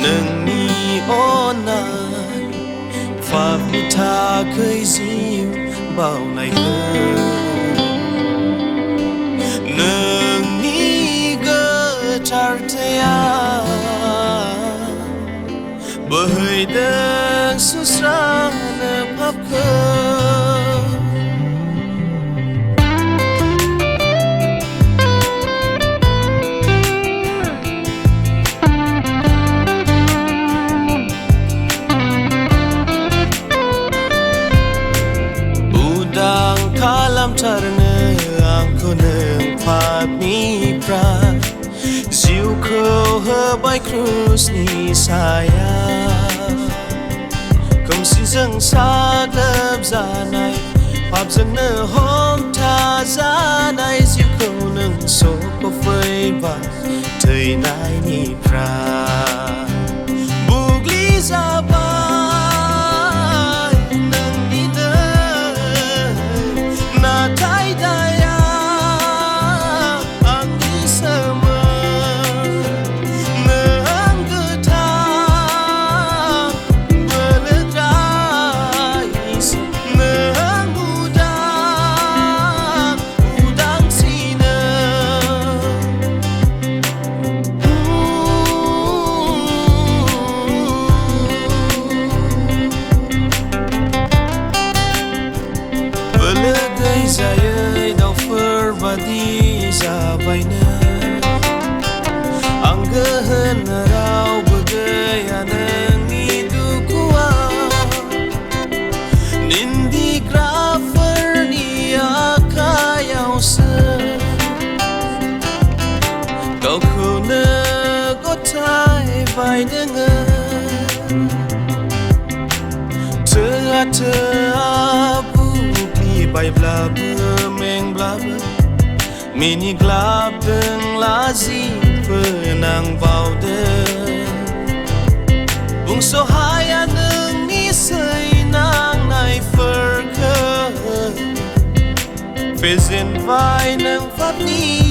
Nwngni onnai Pabni takwi jiu baonaikwu Nwngni gwtar twiya Bwhwidwng susranw pabkwu Udang kalamtarnw angkwu pabniprai Jiukwu krus sayao Kwmsijwng saglwbjanai Pabjwngnw homtajanai Jiukwu sokopwibai twinainiprai Bugli jabai Nwngni Natai daiya angniswmwn Nwng gwtar Nwng Udang sayai daufur badi jabaina angkwu Bugli dukuwa nindi graferni akayausa gaukunu gwtar Bugli mengblabe mini glabdeng lazi penang baudeng Baonw Haya Jwng nai ferke Fezen vai nang Pabni